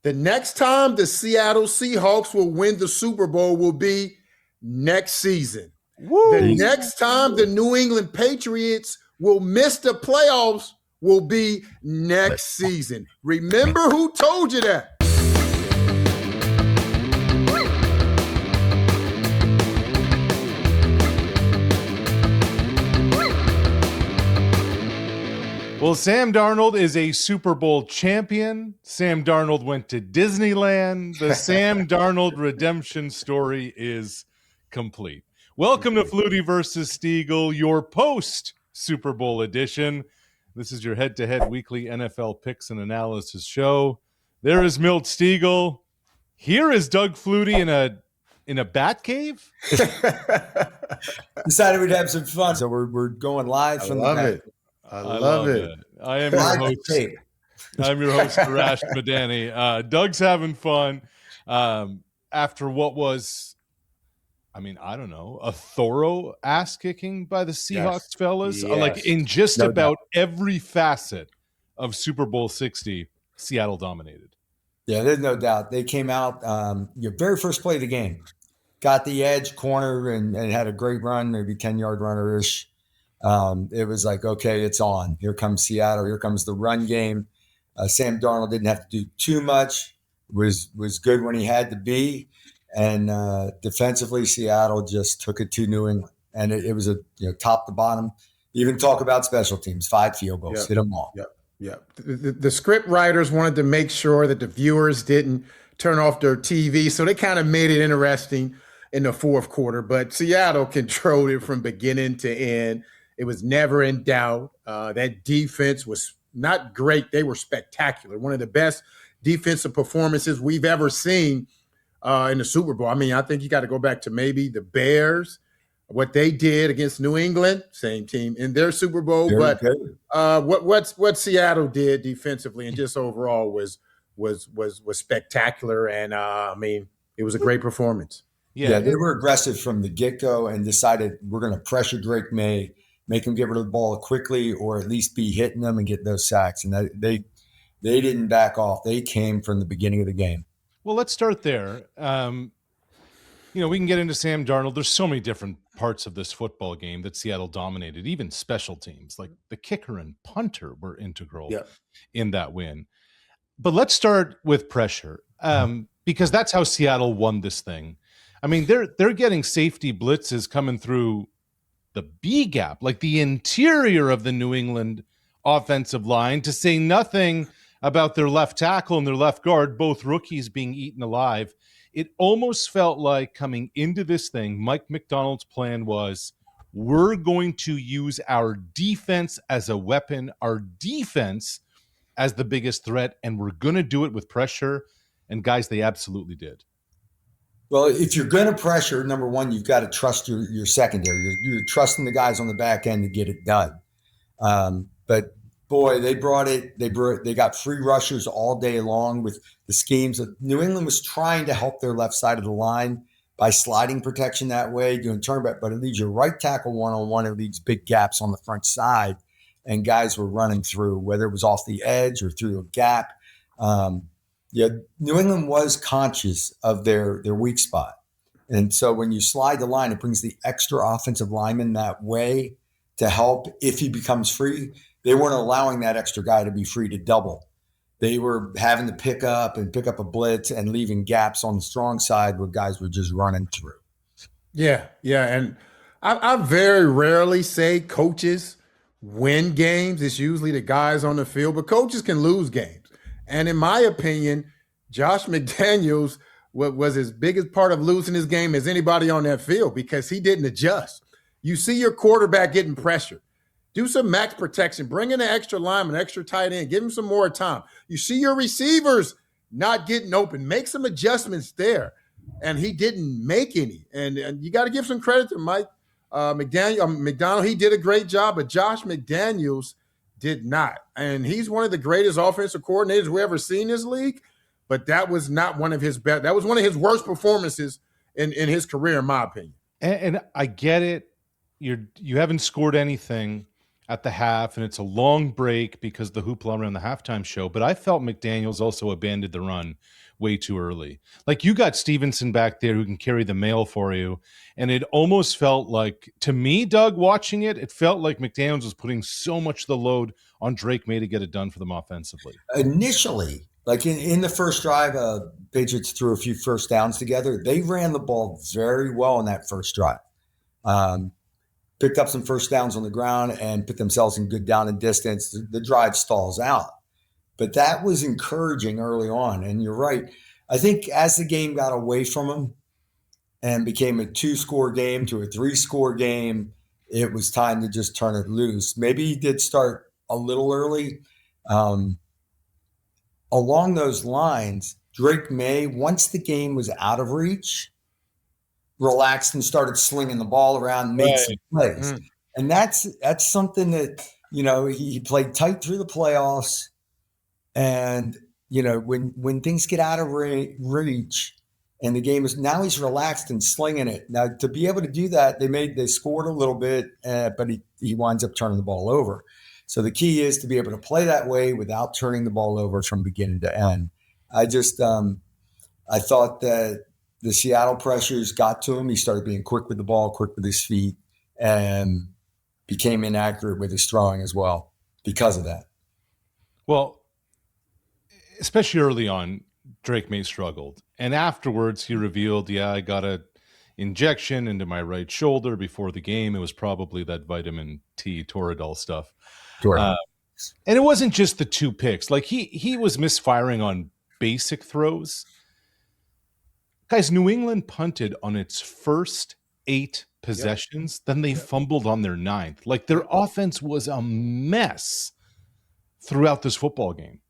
The next time the Seattle Seahawks will win the Super Bowl will be next season. Woo. The next time the New England Patriots will miss the playoffs will be next season. Remember who told you that? Well, Sam Darnold is a Super Bowl champion. Sam Darnold went to Disneyland. The Sam Darnold redemption story is complete. Welcome to Flutie versus Stegall, your post-Super Bowl edition. This is your head-to-head weekly NFL picks and analysis show. There is Milt Stegall. Here is Doug Flutie in a bat cave. Decided we'd have some fun, so we're going live from the bat. I love it. I am your host. I'm your host, Arash Madani. Doug's having fun after what was, I don't know, a thorough ass kicking by the Seahawks fellas. Yes. Like in just about every facet of Super Bowl 60, Seattle dominated. Yeah, there's no doubt. They came out your very first play of the game, got the edge corner and had a great run, maybe 10-yard runner-ish. It was like, okay, it's on. Here comes Seattle. Here comes the run game. Sam Darnold didn't have to do too much. Was good when he had to be. And defensively, Seattle just took it to New England. And it was a top to bottom. Even talk about special teams, 5 field goals, hit them all. Yep. The script writers wanted to make sure that the viewers didn't turn off their TV, so they kind of made it interesting in the fourth quarter. But Seattle controlled it from beginning to end. It was never in doubt. That defense was not great. They were spectacular. One of the best defensive performances we've ever seen in the Super Bowl. I think you got to go back to maybe the Bears, what they did against New England, same team in their Super Bowl. But what Seattle did defensively and just overall was spectacular. And it was a great performance. Yeah, they were aggressive from the get-go and decided we're going to pressure Drake Maye, make him get rid of the ball quickly, or at least be hitting them and get those sacks. And they didn't back off. They came from the beginning of the game. Well, let's start there. We can get into Sam Darnold. There's so many different parts of this football game that Seattle dominated, even special teams. Like the kicker and punter were integral in that win. But let's start with pressure because that's how Seattle won this thing. They're getting safety blitzes coming through the B gap, like the interior of the New England offensive line, to say nothing about their left tackle and their left guard, both rookies being eaten alive. It almost felt like coming into this thing, Mike McDonald's plan was, we're going to use our defense as a weapon, our defense as the biggest threat, and we're going to do it with pressure. And guys, they absolutely did. Well, if you're going to pressure, number one, you've got to trust your secondary. You're trusting the guys on the back end to get it done. But boy, they brought it. They got free rushers all day long with the schemes. New England was trying to help their left side of the line by sliding protection that way, doing turnback. But it leaves your right tackle one-on-one. It leaves big gaps on the front side, and guys were running through, whether it was off the edge or through a gap. New England was conscious of their weak spot. And so when you slide the line, it brings the extra offensive lineman that way to help if he becomes free. They weren't allowing that extra guy to be free to double. They were having to pick up a blitz and leaving gaps on the strong side where guys were just running through. Yeah. And I very rarely say coaches win games. It's usually the guys on the field, but coaches can lose games. And in my opinion, Josh McDaniels was as big a part of losing his game as anybody on that field because he didn't adjust. You see your quarterback getting pressured. Do some max protection. Bring in an extra lineman, extra tight end. Give him some more time. You see your receivers not getting open. Make some adjustments there. And he didn't make any. And you got to give some credit to Mike McDonald. He did a great job, but Josh McDaniels did not. And he's one of the greatest offensive coordinators we ever seen in this league, but that was not one of his best. That was one of his worst performances in his career, in my opinion. And I get it. You haven't scored anything, at the half, and it's a long break because the hoopla around the halftime show. But I felt McDaniels also abandoned the run way too early. Like, you got Stevenson back there who can carry the mail for you. And it almost felt like, to me, Doug, watching it, it felt like McDaniels was putting so much of the load on Drake Maye to get it done for them offensively. Initially, like in the first drive, Patriots threw a few first downs together. They ran the ball very well in that first drive. Picked up some first downs on the ground and put themselves in good down and distance. The drive stalls out. But that was encouraging early on. And you're right. I think as the game got away from them and became a 2-score game to a 3-score game, it was time to just turn it loose. Maybe he did start a little early. Along those lines, Drake Maye, once the game was out of reach, relaxed and started slinging the ball around, made some plays. And that's something that, he played tight through the playoffs. And, when things get out of reach and the game is, now he's relaxed and slinging it. Now, to be able to do that, they scored a little bit, but he winds up turning the ball over. So the key is to be able to play that way without turning the ball over from beginning to end. I thought that the Seattle pressures got to him. He started being quick with the ball, quick with his feet, and became inaccurate with his throwing as well because of that. Well, especially early on, Drake Maye struggled. And afterwards, he revealed, I got an injection into my right shoulder before the game. It was probably that vitamin T Toradol stuff. And it wasn't just the 2 picks. Like, he was misfiring on basic throws. Guys, New England punted on its first 8 possessions. Then they fumbled on their 9th. Like, their offense was a mess throughout this football game.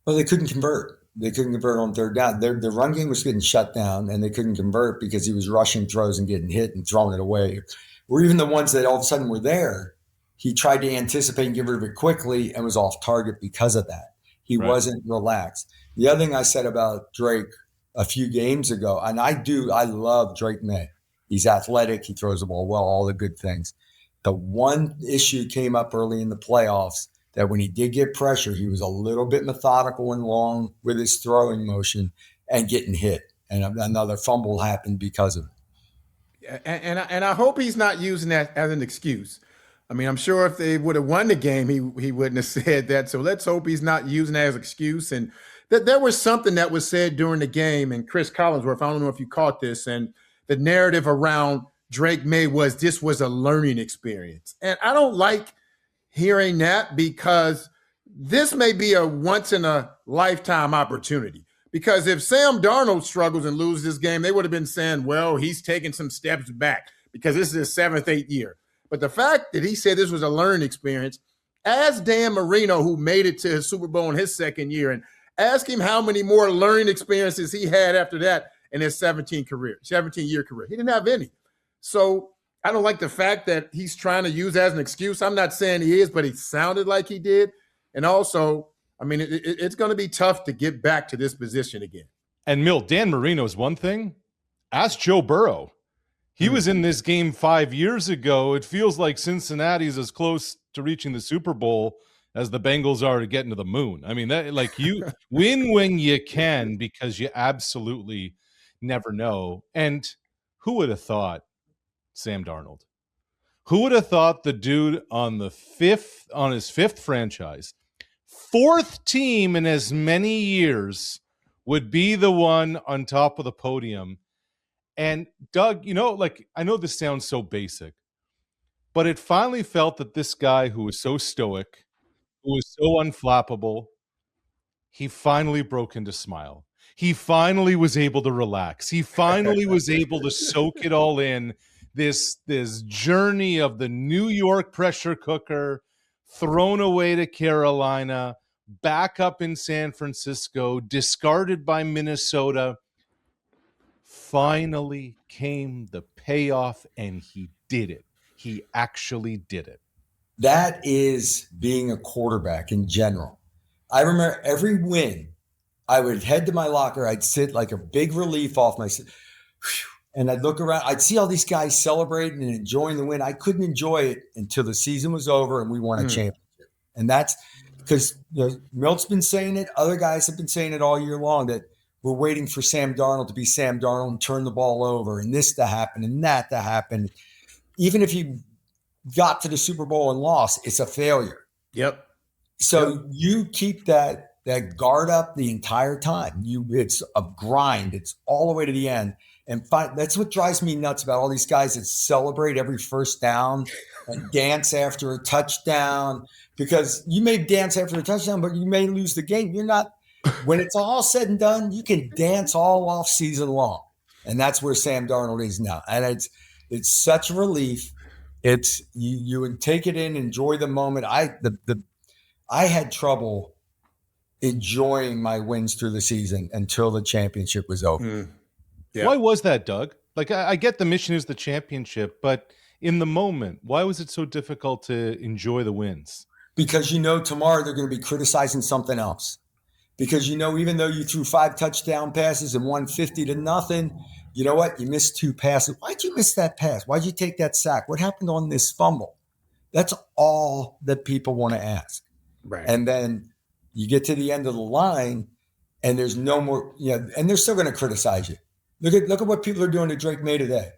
Well, they couldn't convert. They couldn't convert on third down. Their run game was getting shut down, and they couldn't convert because he was rushing throws and getting hit and throwing it away. Or even the ones that all of a sudden were there, he tried to anticipate and get rid of it quickly and was off target because of that. He wasn't relaxed. The other thing I said about Drake a few games ago, and I love Drake Maye. He's athletic. He throws the ball well, all the good things. The one issue came up early in the playoffs that when he did get pressure, he was a little bit methodical and long with his throwing motion and getting hit. And another fumble happened because of it. And I hope he's not using that as an excuse. I mean, I'm sure if they would have won the game, he wouldn't have said that. So let's hope he's not using that as an excuse. And that there was something that was said during the game, and Chris Collinsworth, I don't know if you caught this, and the narrative around Drake Maye was this was a learning experience. And I don't like hearing that because this may be a once-in-a-lifetime opportunity. Because if Sam Darnold struggles and loses this game, they would have been saying, well, he's taking some steps back because this is his 7th, 8th year. But the fact that he said this was a learning experience, ask Dan Marino, who made it to his Super Bowl in his 2nd year, and ask him how many more learning experiences he had after that in his 17-year career. He didn't have any. So I don't like the fact that he's trying to use that as an excuse. I'm not saying he is, but he sounded like he did. And also, I mean, it's going to be tough to get back to this position again. And Milt, Dan Marino is one thing. Ask Joe Burrow. He was in this game 5 years ago. It feels like Cincinnati's as close to reaching the Super Bowl as the Bengals are to getting to the moon. I mean, that, like, you win when you can because you absolutely never know. And who would have thought Sam Darnold? Who would have thought the dude on his 5th franchise, 4th team in as many years, would be the one on top of the podium? And Doug, like, I know this sounds so basic, but it finally felt that this guy who was so stoic, who was so unflappable, he finally broke into smile. He finally was able to relax. He finally was able to soak it all in. This journey of the New York pressure cooker, thrown away to Carolina, back up in San Francisco, discarded by Minnesota. Finally came the payoff, and he did it. He actually did it. That is being a quarterback in general. I remember every win, I would head to my locker. I'd sit like a big relief off my. And I'd look around, I'd see all these guys celebrating and enjoying the win. I couldn't enjoy it until the season was over and we won a championship. And that's because Milt's been saying it. Other guys have been saying it all year long, that we're waiting for Sam Darnold to be Sam Darnold and turn the ball over and this to happen and that to happen. Even if you got to the Super Bowl and lost, it's a failure. Yep. So you keep that guard up the entire time. It's a grind. It's all the way to the end. And that's what drives me nuts about all these guys that celebrate every first down and dance after a touchdown, because you may dance after a touchdown, but you may lose the game. You're not, when it's all said and done, you can dance all off season long. And that's where Sam Darnold is now. And it's such a relief. It's you would take it in, enjoy the moment. I had trouble enjoying my wins through the season until the championship was over. Yeah. Why was that, Doug? Like, I get the mission is the championship, but in the moment, why was it so difficult to enjoy the wins? Because tomorrow they're going to be criticizing something else. Because even though you threw 5 touchdown passes and won 50-0, you know what? You missed 2 passes. Why'd you miss that pass? Why'd you take that sack? What happened on this fumble? That's all that people want to ask. Right. And then you get to the end of the line and there's no more, and they're still going to criticize you. Look at what people are doing to Drake Maye today.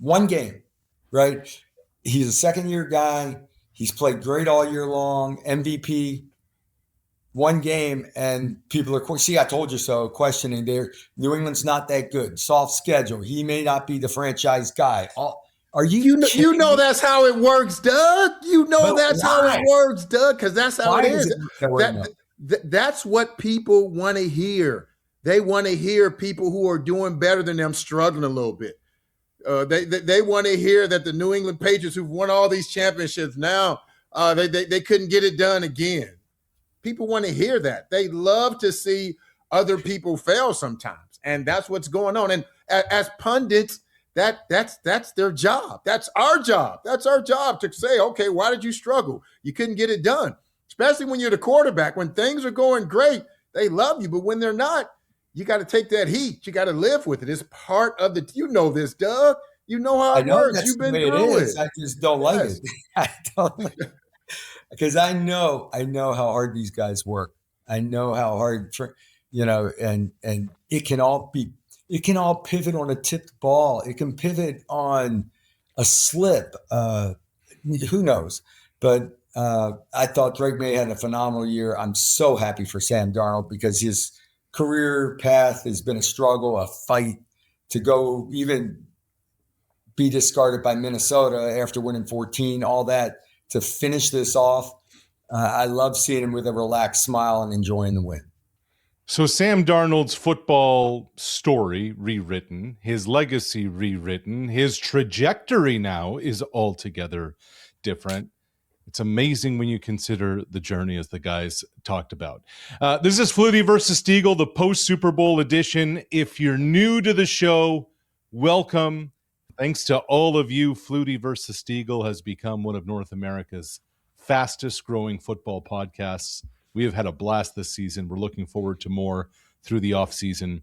1 game, right? He's a second-year guy. He's played great all year long, MVP. 1 game, and people are, see, I told you so, questioning there. New England's not that good. Soft schedule. He may not be the franchise guy. Are you that's how it works, Doug. That's how it works, Doug, because that's how it is. That's what people want to hear. They want to hear people who are doing better than them struggling a little bit. They want to hear that the New England Patriots, who've won all these championships now, they couldn't get it done again. People want to hear that. They love to see other people fail sometimes, and that's what's going on. And as pundits, that's their job. That's our job. That's our job to say, okay, why did you struggle? You couldn't get it done. Especially when you're the quarterback. When things are going great, they love you, but when they're not, you got to take that heat. You got to live with it. It's part of the. You know this, Doug. You know how it works. You've been through it. I just don't like it. I don't like it. Because I know how hard these guys work. I know how hard, and it can all pivot on a tipped ball. It can pivot on a slip. Who knows? But I thought Drake Maye had a phenomenal year. I'm so happy for Sam Darnold because his career path has been a struggle, a fight to go even be discarded by Minnesota after winning 14, all that. To finish this off, I love seeing him with a relaxed smile and enjoying the win. So Sam Darnold's football story rewritten, his legacy rewritten, his trajectory now is altogether different. It's amazing when you consider the journey, as the guys talked about. This is Flutie versus Stegall, the post-Super Bowl edition. If you're new to the show, welcome. Thanks to all of you, Flutie versus Stegall has become one of North America's fastest growing football podcasts. We have had a blast this season. We're looking forward to more through the offseason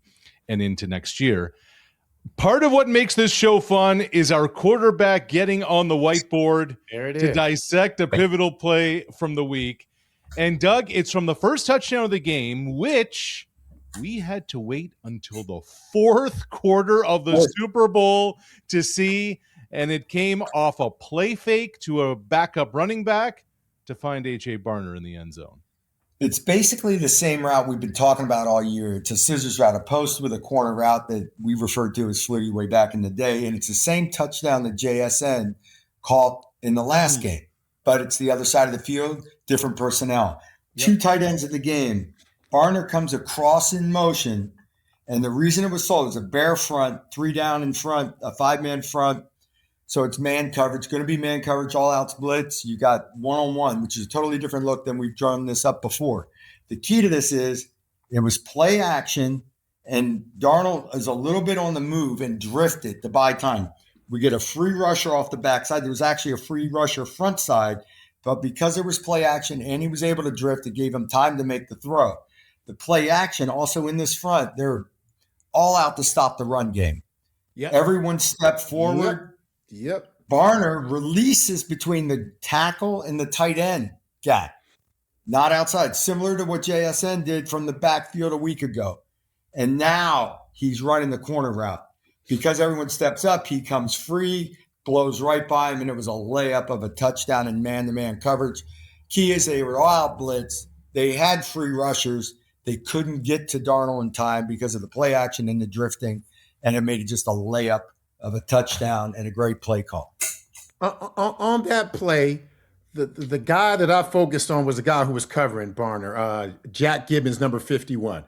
and into next year. Part of what makes this show fun is our quarterback getting on the whiteboard to dissect a pivotal play from the week. And Doug, it's from the first touchdown of the game, which we had to wait until the 4th quarter of the Super Bowl to see. And it came off a play fake to a backup running back to find A.J. Barner in the end zone. It's basically the same route we've been talking about all year. It's a scissors route, a post with a corner route that we referred to as Flutie way back in the day. And it's the same touchdown that JSN caught in the last game. But it's the other side of the field, different personnel. Yep. 2 tight ends of the game. Barner comes across in motion. And the reason it was sold is a bare front, 3 down in front, a 5-man front. So it's man coverage, going to be man coverage, all outs blitz. You got one-on-one, which is a totally different look than we've drawn this up before. The key to this is it was play action, and Darnold is a little bit on the move and drifted to buy time. We get a free rusher off the backside. There was actually a free rusher front side, but because there was play action and he was able to drift, it gave him time to make the throw. The play action also in this front, they're all out to stop the run game. Yep. Everyone stepped forward. Yep. Barner releases between the tackle and the tight end gap, not outside, similar to what JSN did from the backfield a week ago. And now he's running the corner route. Because everyone steps up, he comes free, blows right by him, and it was a layup of a touchdown in man-to-man coverage. Key is they were all out blitz. They had free rushers. They couldn't get to Darnold in time because of the play action and the drifting, and it made it just a layup of a touchdown and a great play call. On that play, the guy that I focused on was the guy who was covering Barner, Jack Gibbons, number 51.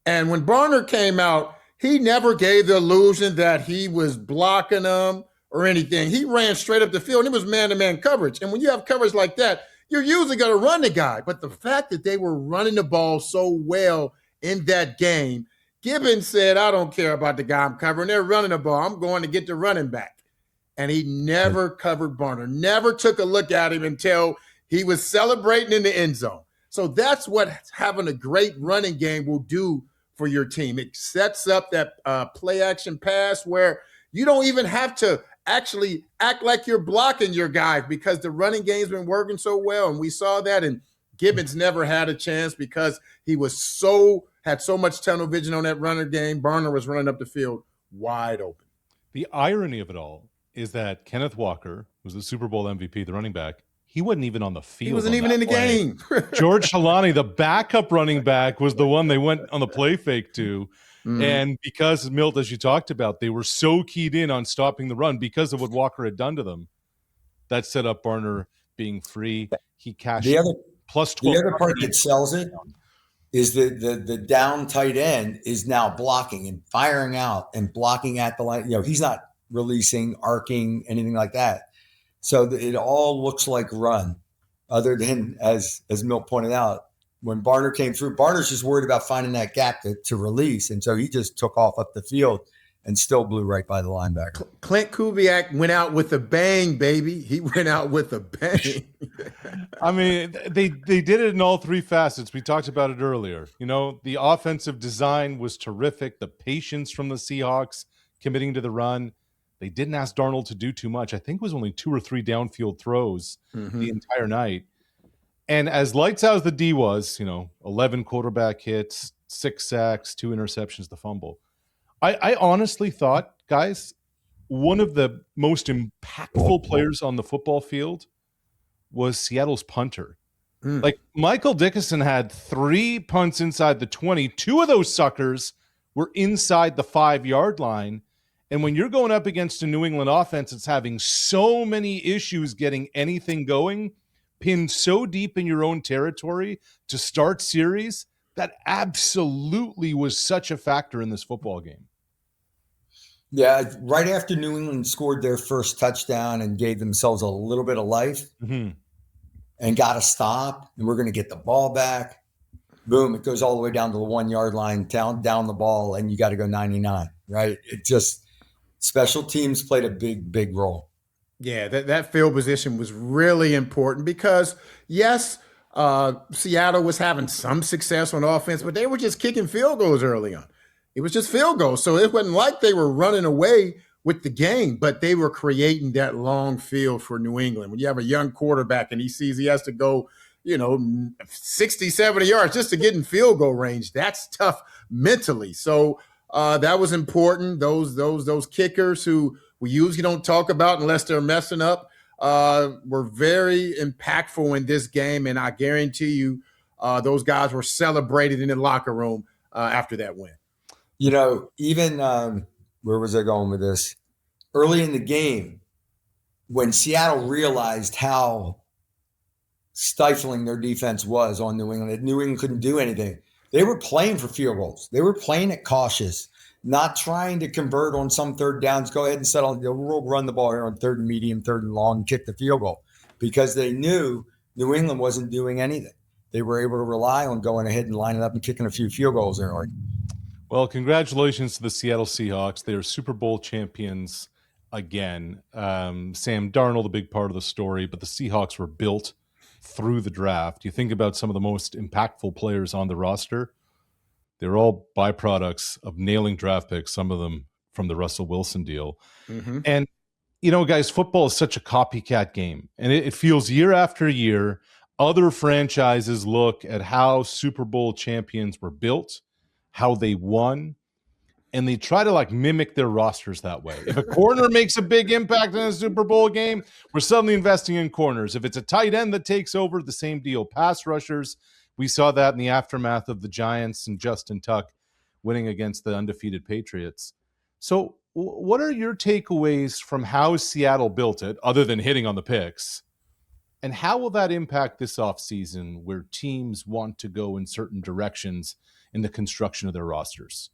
And when Barner came out, he never gave the illusion that he was blocking him or anything. He ran straight up the field, and it was man-to-man coverage. And when you have coverage like that, you're usually going to run the guy. But the fact that they were running the ball so well in that game, Gibbons said, I don't care about the guy I'm covering. They're running the ball. I'm going to get the running back. And he never covered Barner, never took a look at him until he was celebrating in the end zone. So that's what having a great running game will do for your team. It sets up that play action pass where you don't even have to actually act like you're blocking your guy because the running game's been working so well. And we saw that, and Gibbons never had a chance because he was had so much tunnel vision on that runner game. Barner was running up the field wide open. The irony of it all is that Kenneth Walker was the Super Bowl MVP, the running back. He wasn't even on the field. He wasn't even in the game. George Halani, the backup running back, was the one they went on the play fake to. And because, Milt, as you talked about, they were so keyed in on stopping the run because of what Walker had done to them, that set up Barner being free. He cashed plus 12. The other part that sells it is the down tight end is now blocking and firing out and blocking at the line. You know, he's not releasing, arcing, anything like that. So it all looks like run, other than, as Milt pointed out, when Barner came through, Barner's just worried about finding that gap to release. And so he just took off up the field and still blew right by the linebacker. Clint Kubiak went out with a bang, baby. He went out with a bang. I mean, they did it in all three facets. We talked about it earlier. You know, the offensive design was terrific. The patience from the Seahawks committing to the run. They didn't ask Darnold to do too much. I think it was only 2 or 3 downfield throws the entire night. And as lights out as the D was, 11 quarterback hits, 6 sacks, 2 interceptions, the fumble. I honestly thought, guys, one of the most impactful players on the football field was Seattle's punter. Like, Michael Dickinson had 3 punts inside the 20. 2 of those suckers were inside the 5-yard line. And when you're going up against a New England offense that's having so many issues getting anything going, pinned so deep in your own territory to start series, that absolutely was such a factor in this football game. Yeah, right after New England scored their first touchdown and gave themselves a little bit of life and got a stop, and we're going to get the ball back. Boom, it goes all the way down to the 1-yard line, down the ball, and you got to go 99, right? It just, special teams played a big role. Yeah, that field position was really important because, yes, Seattle was having some success on offense, but they were just kicking field goals early on. It was just field goals. So it wasn't like they were running away with the game, but they were creating that long field for New England. When you have a young quarterback and he sees he has to go, 60, 70 yards just to get in field goal range, that's tough mentally. So that was important. Those kickers who we usually don't talk about unless they're messing up were very impactful in this game, and I guarantee you those guys were celebrated in the locker room after that win. Even where was I going with this? Early in the game, when Seattle realized how stifling their defense was on New England, that New England couldn't do anything, they were playing for field goals. They were playing it cautious, not trying to convert on some third downs. Go ahead and settle. We'll run the ball here on 3rd and medium, 3rd and long, and kick the field goal, because they knew New England wasn't doing anything. They were able to rely on going ahead and lining up and kicking a few field goals there. Well, congratulations to the Seattle Seahawks. They are Super Bowl champions again. Sam Darnold, a big part of the story, but the Seahawks were built through the draft. You think about some of the most impactful players on the roster, they're all byproducts of nailing draft picks, some of them from the Russell Wilson deal. Mm-hmm. And, guys, football is such a copycat game. And it feels year after year, other franchises look at how Super Bowl champions were built, how they won, and they try to mimic their rosters that way. If a corner makes a big impact in a Super Bowl game, we're suddenly investing in corners. If it's a tight end that takes over, the same deal. Pass rushers, we saw that in the aftermath of the Giants and Justin Tuck winning against the undefeated Patriots. So what are your takeaways from how Seattle built it, other than hitting on the picks? And how will that impact this offseason where teams want to go in certain directions in the construction of their rosters?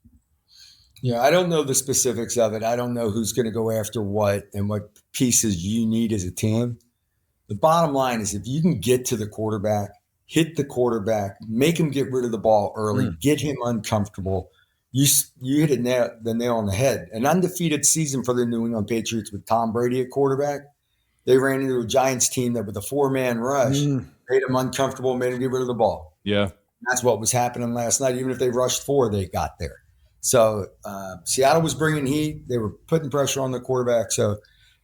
Yeah, I don't know the specifics of it. I don't know who's going to go after what and what pieces you need as a team. The bottom line is if you can get to the quarterback, hit the quarterback, make him get rid of the ball early, get him uncomfortable, you hit the nail on the head. An undefeated season for the New England Patriots with Tom Brady at quarterback. They ran into a Giants team that with a 4-man rush made them uncomfortable, made them get rid of the ball. Yeah. That's what was happening last night. Even if they rushed 4, they got there. So Seattle was bringing heat. They were putting pressure on the quarterback. So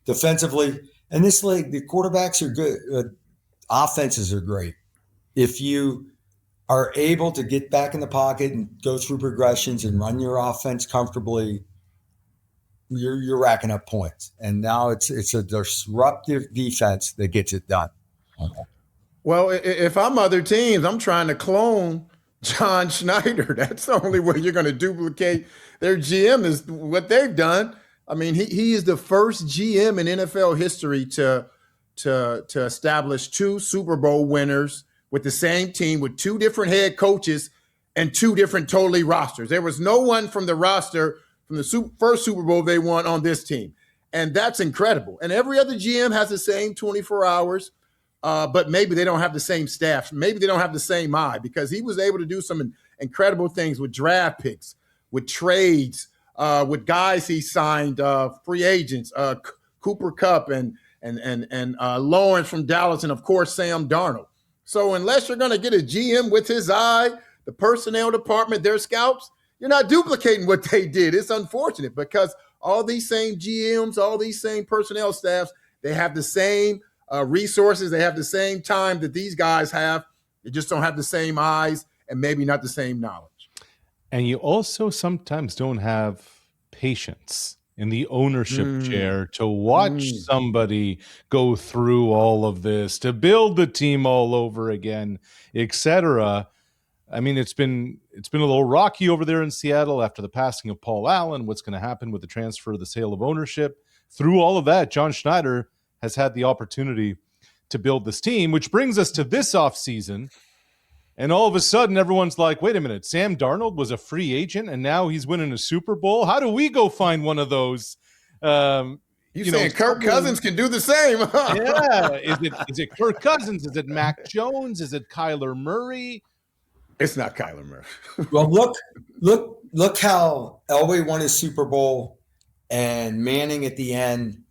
defensively, and this league, the quarterbacks are good. Offenses are great. If you are able to get back in the pocket and go through progressions and run your offense comfortably, you're racking up points. And now it's a disruptive defense that gets it done. Well, if I'm other teams, I'm trying to clone John Schneider. That's the only way you're going to duplicate their GM is what they've done. I mean, he is the first GM in NFL history to establish 2 Super Bowl winners with the same team with 2 different head coaches and 2 different totally rosters. There was no one from the roster from the first Super Bowl they won on this team. And that's incredible. And every other GM has the same 24 hours. But maybe they don't have the same staff. Maybe they don't have the same eye because he was able to do some incredible things with draft picks, with trades, with guys he signed, free agents, Cooper Kupp and Lawrence from Dallas, and of course Sam Darnold. So unless you're going to get a GM with his eye, the personnel department, their scouts, you're not duplicating what they did. It's unfortunate because all these same GMs, all these same personnel staffs, they have the same resources. They have the same time that these guys have. They just don't have the same eyes and maybe not the same knowledge. And you also sometimes don't have patience in the ownership chair to watch somebody go through all of this, to build the team all over again, etc. I mean, it's been a little rocky over there in Seattle after the passing of Paul Allen. What's going to happen with the transfer, the sale of ownership? Through all of that, John Schneider has had the opportunity to build this team, which brings us to this offseason. And all of a sudden, everyone's like, wait a minute, Sam Darnold was a free agent and now he's winning a Super Bowl? How do we go find one of those? You're saying Kirk Cousins can do the same, huh? Yeah. Is it Kirk Cousins? Is it Mac Jones? Is it Kyler Murray? It's not Kyler Murray. Well, look how Elway won his Super Bowl and Manning at the end.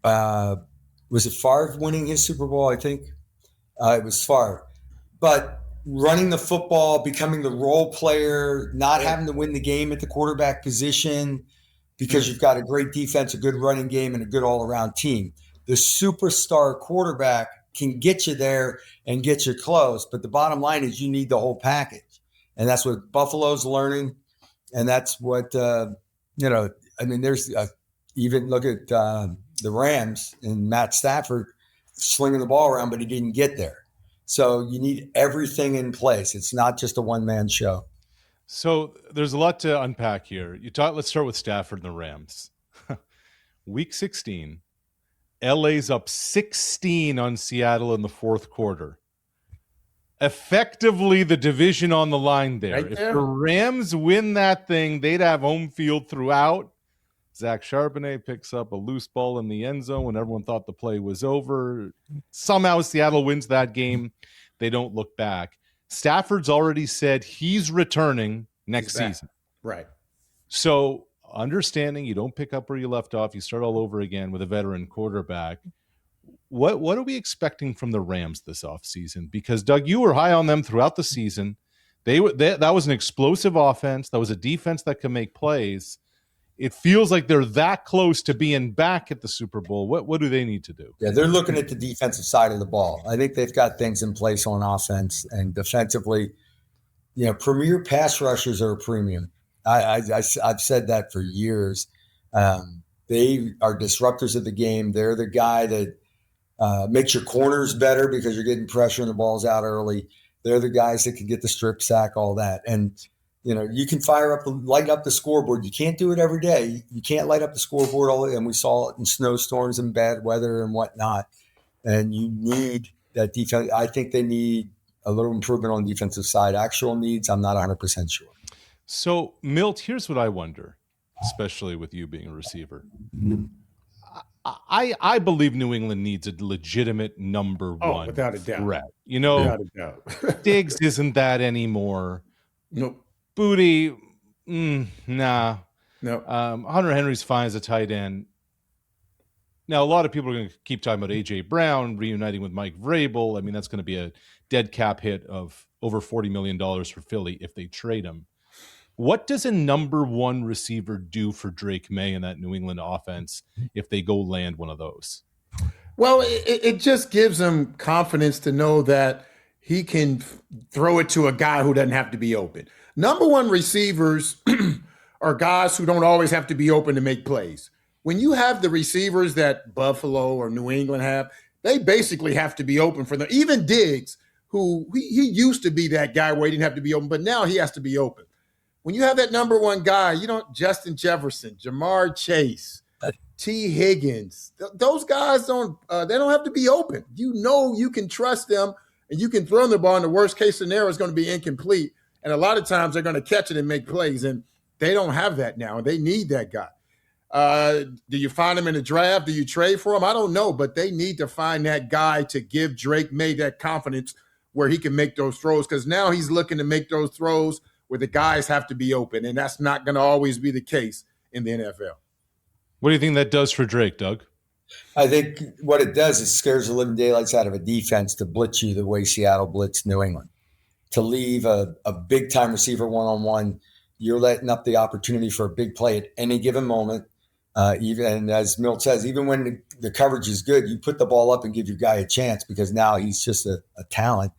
Was it Favre winning his Super Bowl? I think it was Favre. But running the football, becoming the role player, not having to win the game at the quarterback position because you've got a great defense, a good running game, and a good all-around team. The superstar quarterback can get you there and get you close. But the bottom line is you need the whole package. And that's what Buffalo's learning. And that's what, there's even look at the Rams and Matt Stafford slinging the ball around, but he didn't get there. So you need everything in place. It's not just a one-man show. So there's a lot to unpack here. Let's start with Stafford and the Rams. Week 16, LA's up 16 on Seattle in the fourth quarter. Effectively the division on the line there. Right there. If the Rams win that thing, they'd have home field throughout. Zach Charbonnet picks up a loose ball in the end zone when everyone thought the play was over. Somehow Seattle wins that game. They don't look back. Stafford's already said he's returning next season. Right. So understanding you don't pick up where you left off, you start all over again with a veteran quarterback. What are we expecting from the Rams this offseason? Because, Doug, you were high on them throughout the season. That was an explosive offense. That was a defense that could make plays. it feels like they're that close to being back at the Super Bowl. What do they need to do? Yeah, they're looking at the defensive side of the ball. I think they've got things in place on offense and defensively. Premier pass rushers are a premium. I've said that for years. They are disruptors of the game. They're the guy that makes your corners better because you're getting pressure and the ball's out early. They're the guys that can get the strip sack, all that. And you can light up the scoreboard. You can't do it every day. You can't light up the scoreboard all day. And we saw it in snowstorms and bad weather and whatnot. And you need that defense. I think they need a little improvement on the defensive side. Actual needs, I'm not 100% sure. So, Milt, here's what I wonder, especially with you being a receiver. I believe New England needs a legitimate number one without a doubt. threat. Without a doubt. Diggs isn't that anymore. Nope. Booty, nah. No. Hunter Henry's fine as a tight end. Now, a lot of people are going to keep talking about A.J. Brown reuniting with Mike Vrabel. I mean, that's going to be a dead cap hit of over $40 million for Philly if they trade him. What does a number one receiver do for Drake Maye in that New England offense if they go land one of those? Well, it just gives him confidence to know that he can throw it to a guy who doesn't have to be open. Number one receivers are guys who don't always have to be open to make plays. When you have the receivers that Buffalo or New England have, they basically have to be open for them. Even Diggs, who he used to be that guy where he didn't have to be open, but now he has to be open. When you have that number one guy, Justin Jefferson, Jamar Chase, T. Higgins, those guys don't have to be open. You can trust them and you can throw them the ball, and the worst case scenario is going to be incomplete. And a lot of times they're going to catch it and make plays, and they don't have that now, and they need that guy. Do you find him in the draft? Do you trade for him? I don't know, but they need to find that guy to give Drake Maye that confidence where he can make those throws, because now he's looking to make those throws where the guys have to be open, and that's not going to always be the case in the NFL. What do you think that does for Drake, Doug? I think what it does is scares the living daylights out of a defense to blitz you the way Seattle blitzed New England. To leave a big-time receiver one-on-one, you're letting up the opportunity for a big play at any given moment. Even as Milt says, even when the coverage is good, you put the ball up and give your guy a chance because now he's just a talent.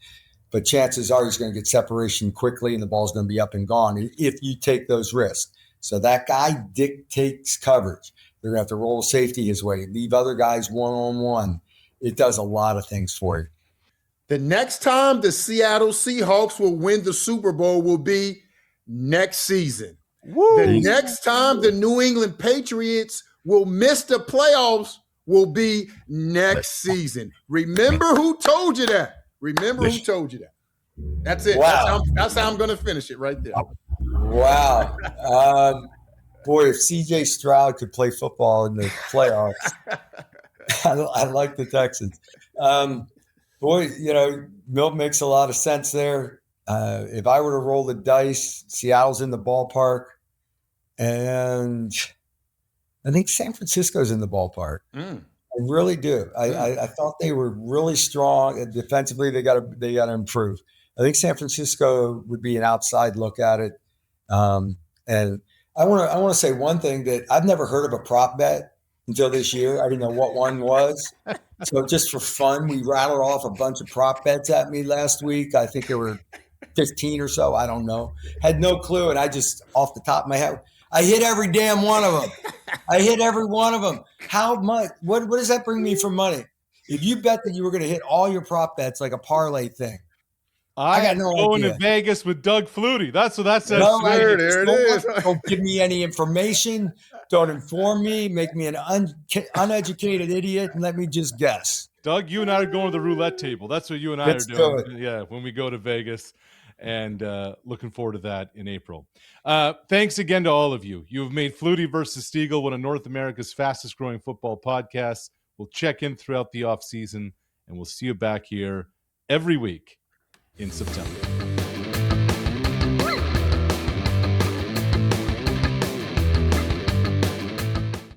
But chances are he's going to get separation quickly and the ball's going to be up and gone if you take those risks. So that guy dictates coverage. They're going to have to roll safety his way, leave other guys one-on-one. It does a lot of things for you. The next time the Seattle Seahawks will win the Super Bowl will be next season. Woo. The next time the New England Patriots will miss the playoffs will be next season. Remember who told you that. That's it. Wow. That's how I'm going to finish it right there. Wow. Boy, if C.J. Stroud could play football in the playoffs, I like the Texans. Boy, Milt makes a lot of sense there. If I were to roll the dice, Seattle's in the ballpark, and I think San Francisco's in the ballpark. I really do. I thought they were really strong defensively. They got to improve. I think San Francisco would be an outside look at it. And I want to say one thing that I've never heard of a prop bet until this year. I didn't know what one was. So just for fun, we rattled off a bunch of prop bets at me last week. I think there were 15 or so. I don't know. Had no clue. And I just, off the top of my head, I hit every damn one of them. I hit every one of them. How much? What does that bring me for money? If you bet that you were going to hit all your prop bets like a parlay thing, I got no going idea. To Vegas with Doug Flutie. That's what that says. No, there it is. Don't give me any information. Don't inform me. Make me an uneducated idiot and let me just guess. Doug, you and I are going to the roulette table. That's what you and I Let's are doing. do it. Yeah, when we go to Vegas, and looking forward to that in April. Thanks again to all of you. You have made Flutie versus Stegall one of North America's fastest growing football podcasts. We'll check in throughout the offseason, and we'll see you back here every week in September.